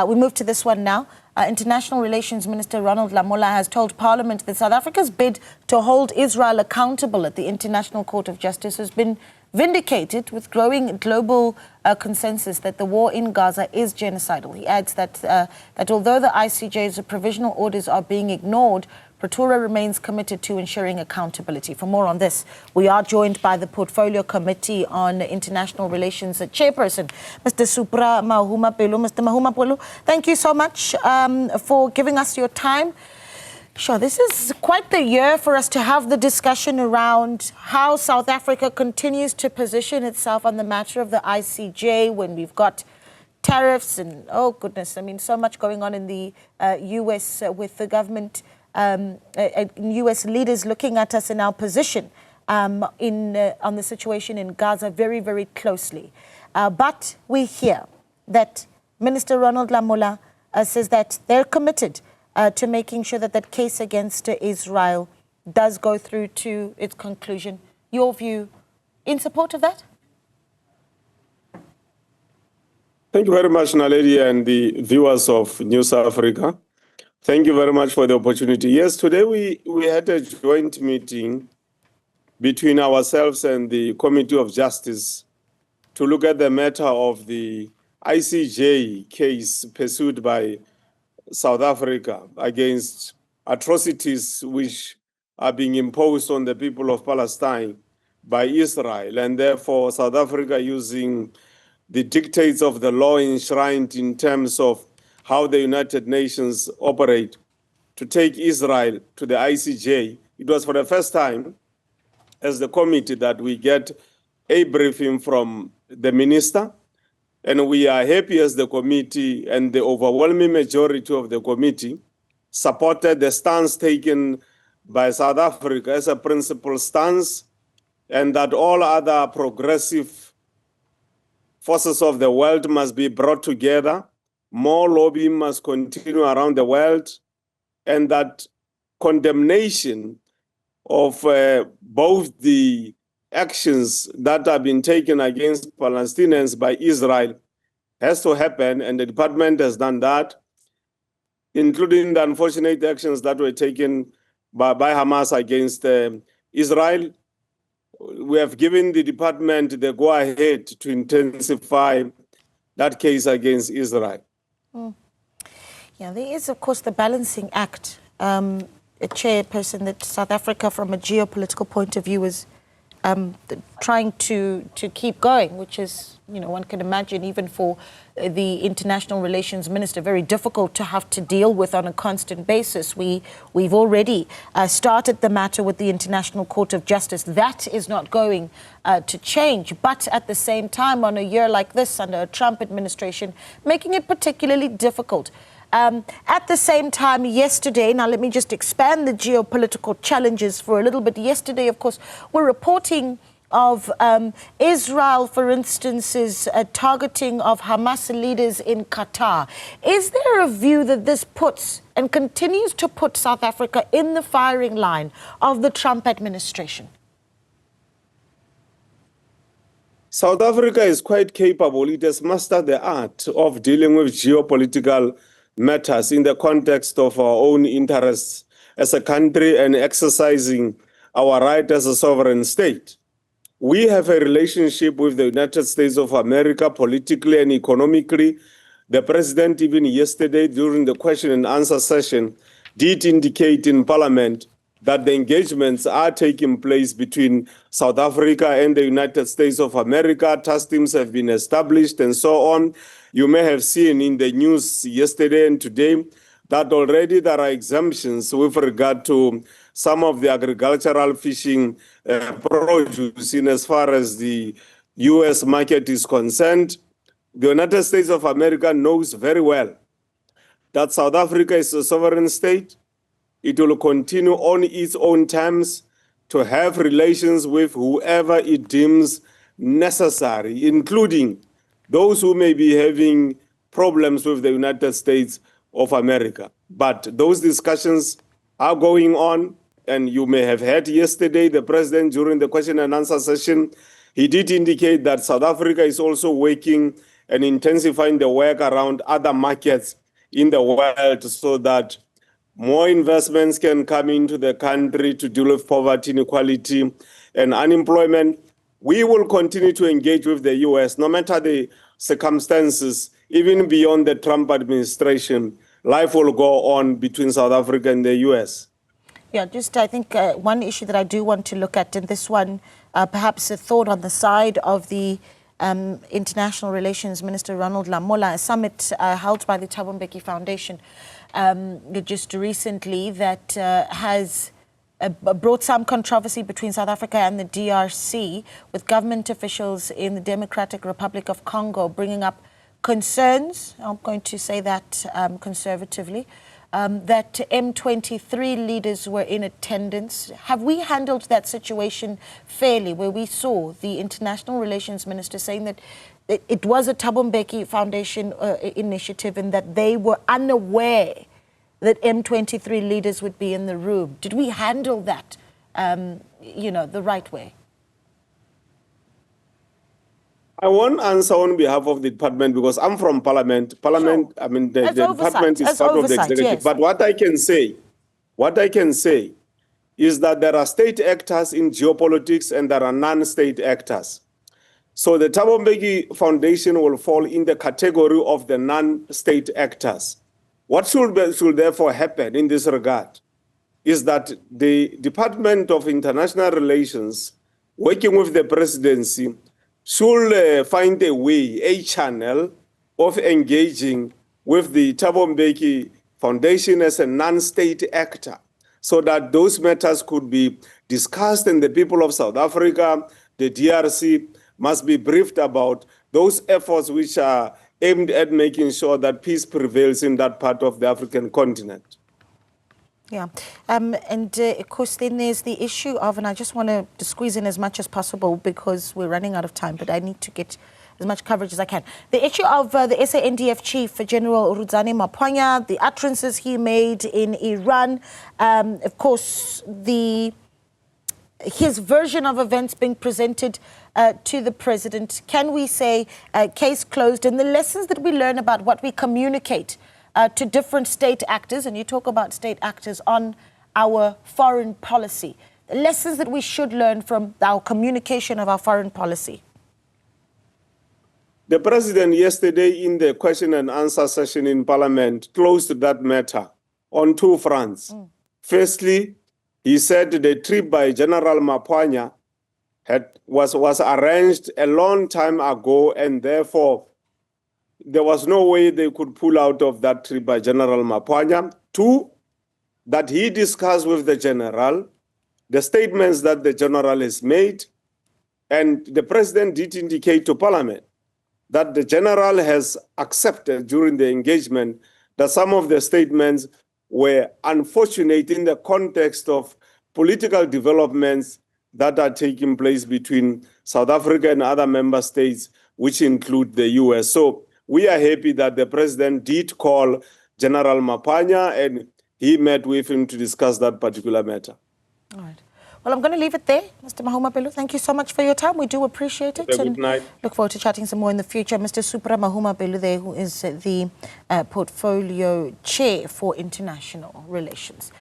We move to this one now. International Relations Minister Ronald Lamola has told Parliament that South Africa's bid to hold Israel accountable at the International Court of Justice has been vindicated, with growing global consensus that the war in Gaza is genocidal. He adds that although the ICJ's provisional orders are being ignored, Pretoria remains committed to ensuring accountability. For more on this, we are joined by the Portfolio Committee on International Relations chairperson, Mr. Supra Mahumapelo. Mr. Mahumapelo, thank you so much for giving us your time. Sure, this is quite the year for us to have the discussion around how South Africa continues to position itself on the matter of the ICJ when we've got tariffs and, oh goodness, I mean, so much going on in the US with the government, US leaders looking at us in our position on the situation in Gaza very, very closely. But we hear that Minister Ronald Lamola says that they're committed to making sure that that case against Israel does go through to its conclusion. Your view in support of that? Thank you very much, Naledi, and the viewers of News Africa. Thank you very much for the opportunity. Yes, today we had a joint meeting between ourselves and the Committee of Justice to look at the matter of the ICJ case pursued by South Africa against atrocities which are being imposed on the people of Palestine by Israel, and therefore South Africa using the dictates of the law enshrined in terms of how the United Nations operate to take Israel to the ICJ. It was for the first time as the committee that we get a briefing from the minister. And we are happy as the committee, and the overwhelming majority of the committee supported the stance taken by South Africa as a principal stance, and that all other progressive forces of the world must be brought together. More lobbying must continue around the world, and that condemnation of both the actions that have been taken against Palestinians by Israel has to happen, and the department has done that, including the unfortunate actions that were taken by Hamas against Israel. We have given the department the go-ahead to intensify that case against Israel. Yeah, there is, of course, the balancing act, a chairperson that South Africa, from a geopolitical point of view, is trying to keep going, which is, you know, one can imagine even for the international relations minister, very difficult to have to deal with on a constant basis. We've already started the matter with the International Court of Justice. That is not going to change. But at the same time, on a year like this, under a Trump administration, making it particularly difficult. At the same time, yesterday, now let me just expand the geopolitical challenges for a little bit. Yesterday, of course, we're reporting of Israel, for instance's targeting of Hamas leaders in Qatar. Is there a view that this puts and continues to put South Africa in the firing line of the Trump administration? South Africa is quite capable. It has mastered the art of dealing with geopolitical matters in the context of our own interests as a country and exercising our right as a sovereign state. We have a relationship with the United States of America politically and economically. The president, even yesterday during the question and answer session, did indicate in Parliament that the engagements are taking place between South Africa and the United States of America. Task teams have been established and so on. You may have seen in the news yesterday and today that already there are exemptions with regard to some of the agricultural fishing produce in as far as the U.S. market is concerned. The United States of America knows very well that South Africa is a sovereign state. It will continue on its own terms to have relations with whoever it deems necessary, including those who may be having problems with the United States of America. But those discussions are going on, and you may have heard yesterday the president during the question and answer session, he did indicate that South Africa is also working and intensifying the work around other markets in the world so that more investments can come into the country to deal with poverty, inequality, and unemployment. We will continue to engage with the US, no matter the circumstances, even beyond the Trump administration. Life will go on between South Africa and the US. Yeah, just I think one issue that I do want to look at, and this one, perhaps a thought on the side of the International Relations Minister Ronald Lamola, a summit held by the Thabo Mbeki Foundation just recently that has brought some controversy between South Africa and the DRC, with government officials in the Democratic Republic of Congo bringing up concerns, I'm going to say that conservatively, that M23 leaders were in attendance. Have we handled that situation fairly, where we saw the International Relations Minister saying that it was a Thabo Mbeki Foundation initiative and that they were unaware that M23 leaders would be in the room? Did we handle that, the right way? I won't answer on behalf of the department because I'm from Parliament. Sure. I mean, the department is part of the executive. Yes. But what I can say is that there are state actors in geopolitics and there are non-state actors. So the Thabo Mbeki Foundation will fall in the category of the non-state actors. What should therefore happen in this regard is that the Department of International Relations, working with the presidency, should find a way, a channel of engaging with the Thabo Mbeki Foundation as a non-state actor so that those matters could be discussed, and the people of South Africa, the DRC, must be briefed about those efforts which are aimed at making sure that peace prevails in that part of the African continent. Yeah, and of course then there's the issue of, and I just want to squeeze in as much as possible because we're running out of time, but I need to get as much coverage as I can. The issue of the SANDF chief, General Rudzani Maphonya, the utterances he made in Iran, of course his version of events being presented to the president. Can we say case closed? And the lessons that we learn about what we communicate to different state actors, and you talk about state actors on our foreign policy, the lessons that we should learn from our communication of our foreign policy. The president yesterday in the question and answer session in Parliament closed that matter on two fronts. Firstly, he said the trip by General Maphonya was arranged a long time ago, and therefore there was no way they could pull out of that trip by General Maphonya. Two, that he discussed with the general the statements that the general has made, and the president did indicate to Parliament that the general has accepted during the engagement that some of the statements were unfortunate in the context of political developments that are taking place between South Africa and other member states, which include the US. So we are happy that the president did call General Maphonya and he met with him to discuss that particular matter. All right. Well, I'm going to leave it there. Mr. Mahumapelo, thank you so much for your time. We do appreciate it. Good night. Look forward to chatting some more in the future. Mr. Supra Mahumapelo there, who is the portfolio chair for international relations.